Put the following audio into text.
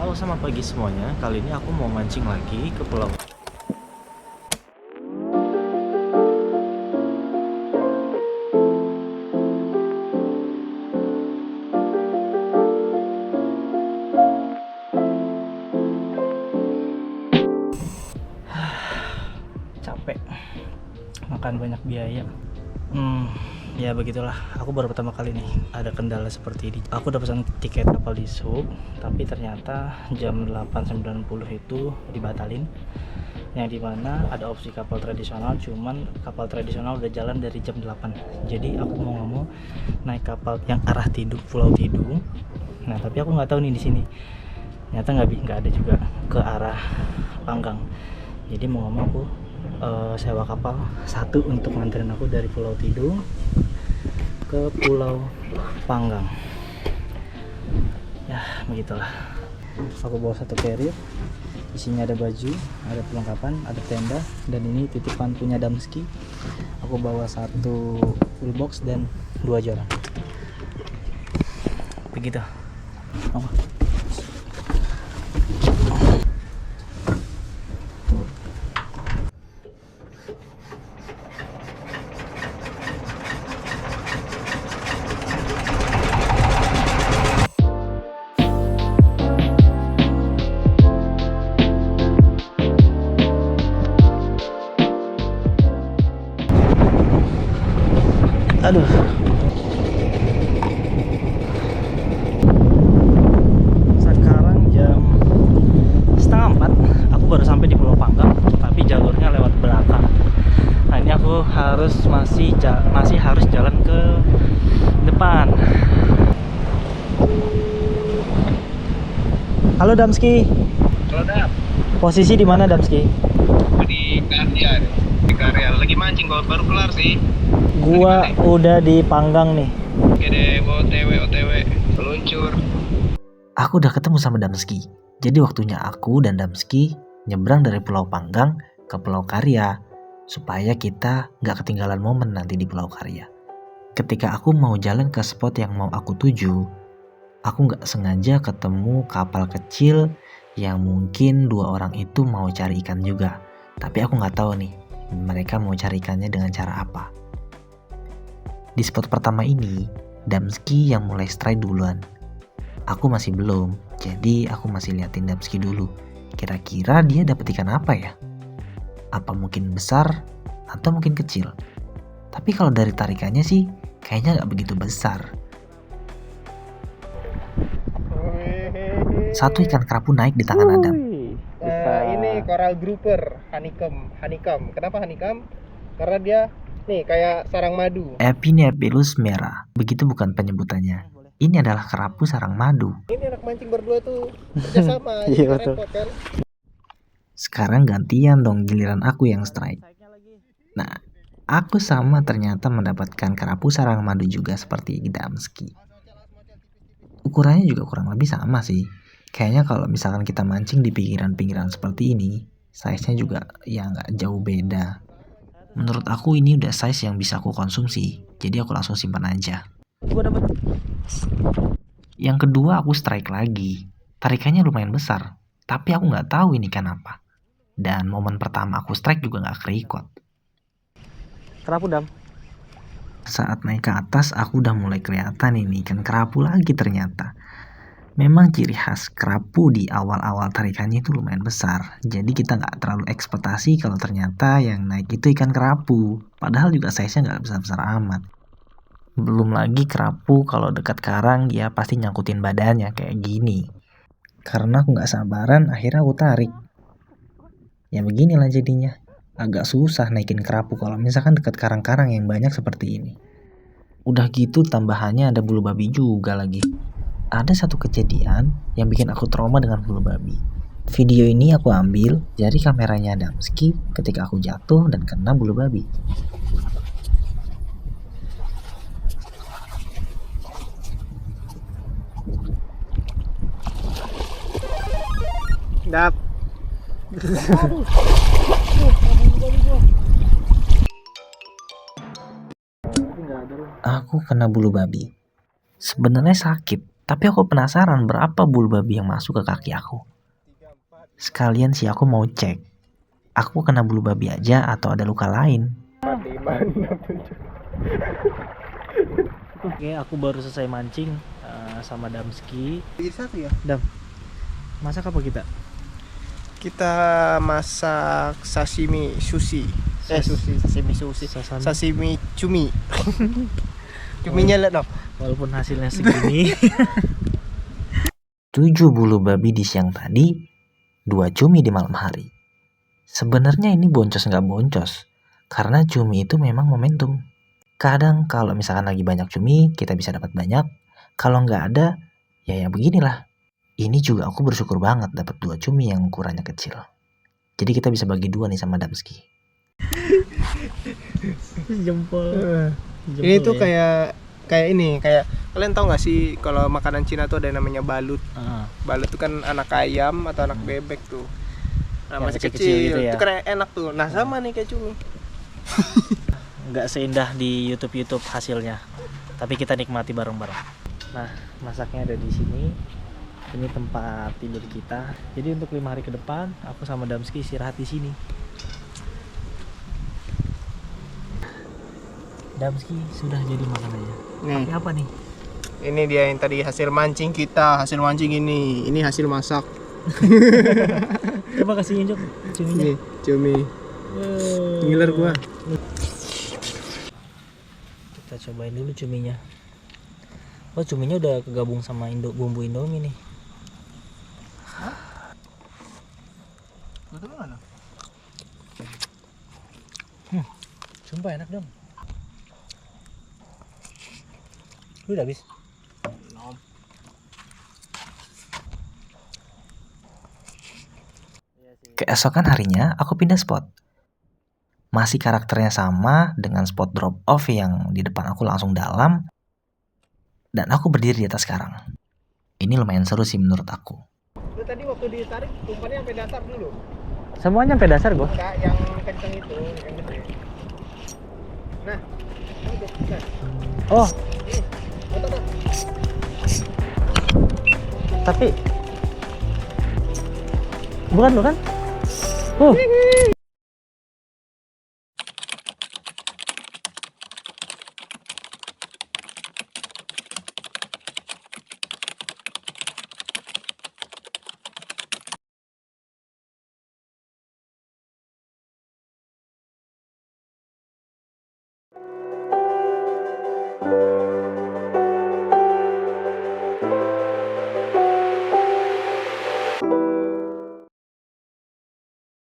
Halo, selamat pagi semuanya. Kali ini aku mau mancing lagi ke pulau. Capek, makan banyak biaya. Ya begitulah. Aku baru pertama kali nih ada kendala seperti ini. Aku udah pesan tiket kapal di Sub, tapi ternyata jam 8.90 itu dibatalin. Yang dimana ada opsi kapal tradisional, cuman kapal tradisional udah jalan dari jam 8. Jadi aku mau nggak mau naik kapal yang arah Tidung, Pulau Tidung. Nah tapi aku nggak tahu nih di sini. Ternyata nggak ada juga ke arah Panggang. Jadi mau nggak mau aku sewa kapal satu untuk nganterin aku dari Pulau Tidung ke Pulau Panggang. Ya begitulah. Aku bawa satu carrier, isinya ada baju, ada perlengkapan, ada tenda, dan ini titipan punya Damski. Aku bawa satu full box dan 2 joran. Begitu. Oh. Aduh. Sekarang jam 3:30. Aku baru sampai di Pulau Panggang, tapi jalurnya lewat belakang. Nah, ini aku masih harus jalan ke depan. Halo Damski. Halo Dap, Posisi di mana Damski? di karya nih. Di karya lagi mancing baru kelar sih. Gua udah di Panggang nih. Oke deh, OTW peluncur. Aku udah ketemu sama Damski. Jadi waktunya aku dan Damski nyebrang dari Pulau Panggang ke Pulau Karya supaya kita nggak ketinggalan momen nanti di Pulau Karya. Ketika aku mau jalan ke spot yang mau aku tuju, aku nggak sengaja ketemu kapal kecil yang mungkin 2 orang itu mau cari ikan juga. Tapi aku nggak tahu nih mereka mau cari ikannya dengan cara apa. Di spot pertama ini, Damski yang mulai strike duluan. Aku masih belum, jadi aku masih liatin Damski dulu. Kira-kira dia dapat ikan apa ya? Apa mungkin besar atau mungkin kecil? Tapi kalau dari tarikannya sih, kayaknya nggak begitu besar. Satu ikan kerapu naik di tangan Adam. Ini coral grouper, honeycomb. Kenapa honeycomb? Karena dia nih kayak sarang madu. Epinepilus merah, begitu bukan penyebutannya. Ini adalah kerapu sarang madu. Ini anak mancing berdua tuh kerjasama. Iya, jadi betul. repot kan? Sekarang gantian dong giliran aku yang strike. Nah, aku sama ternyata mendapatkan kerapu sarang madu juga seperti Damski. Ukurannya juga kurang lebih sama sih. Kayaknya kalau misalkan kita mancing di pinggiran-pinggiran seperti ini, size-nya juga ya nggak jauh beda. Menurut aku ini udah size yang bisa aku konsumsi, jadi aku langsung simpan aja. Gua dapet. Yang kedua aku strike lagi. Tarikannya lumayan besar, tapi aku nggak tahu ini ikan apa. Dan momen pertama aku strike juga nggak kerikot. Kerapu Dam. Saat naik ke atas aku udah mulai kelihatan ini ikan kerapu lagi ternyata. Memang ciri khas kerapu di awal-awal tarikannya itu lumayan besar. Jadi kita nggak terlalu ekspektasi kalau ternyata yang naik itu ikan kerapu. Padahal juga size-nya nggak besar-besar amat. Belum lagi kerapu kalau dekat karang dia pasti nyangkutin badannya kayak gini. Karena aku nggak sabaran akhirnya aku tarik. Ya beginilah jadinya. Agak susah naikin kerapu kalau misalkan dekat karang-karang yang banyak seperti ini. Udah gitu tambahannya ada bulu babi juga lagi. Ada satu kejadian yang bikin aku trauma dengan bulu babi. Video ini aku ambil dari kameranya Damski ketika aku jatuh dan kena bulu babi. Dap. Aku kena bulu babi. Sebenarnya sakit, Tapi aku penasaran berapa bulu babi yang masuk ke kaki aku. Sekalian sih aku mau cek, aku kena bulu babi aja atau ada luka lain. 4, 5, 6, 7. Oke, aku baru selesai mancing sama Damski. Jadi satu ya. Dam, masak apa kita? Kita masak sashimi sushi. Sashimi sushi. Sasami. Sashimi cumi. Cuminya lihat dong. Walaupun hasilnya segini. 7 bulu babi di siang tadi, 2 cumi di malam hari. Sebenarnya ini boncos nggak boncos, karena cumi itu memang momentum. Kadang kalau misalkan lagi banyak cumi, kita bisa dapat banyak. Kalau nggak ada, ya beginilah. Ini juga aku bersyukur banget dapat 2 cumi yang ukurannya kecil. Jadi kita bisa bagi 2 nih sama Damski. Jempol. Ini tuh ya. kayak ini, kayak kalian tahu nggak sih kalau makanan Cina tuh ada yang namanya balut. Balut tuh kan anak ayam atau anak bebek tuh. Nah, Yang masih kecil-kecil kecil, gitu ya. itu kan enak tuh. Nah, sama nih kayak cumi. Nggak seindah di YouTube hasilnya, tapi kita nikmati bareng-bareng. Nah, masaknya ada di sini. Ini tempat tidur kita. Jadi untuk 5 hari ke depan, aku sama Damski istirahat di sini. Damski sudah jadi makan aja. Nih, Pakai apa nih? ini dia yang tadi hasil mancing kita. Hasil mancing ini hasil masak. Coba kasih injek cuminya. Nih, cumi. Ngiler gua. Kita cobain dulu cuminya. Oh, cuminya udah kegabung sama bumbu Indomie nih. Sumpah enak dong. Udah habis. Keesokan harinya aku pindah spot. Masih karakternya sama dengan spot drop off yang di depan aku langsung dalam. Dan aku berdiri di atas karang. Ini lumayan seru sih menurut aku. Lu tadi waktu ditarik umpannya sampai dasar dulu. Semuanya sampai dasar gua. Enggak, yang kenceng itu, yang gede. Nah, udah. Oh, Betul, Bang. tapi bukan?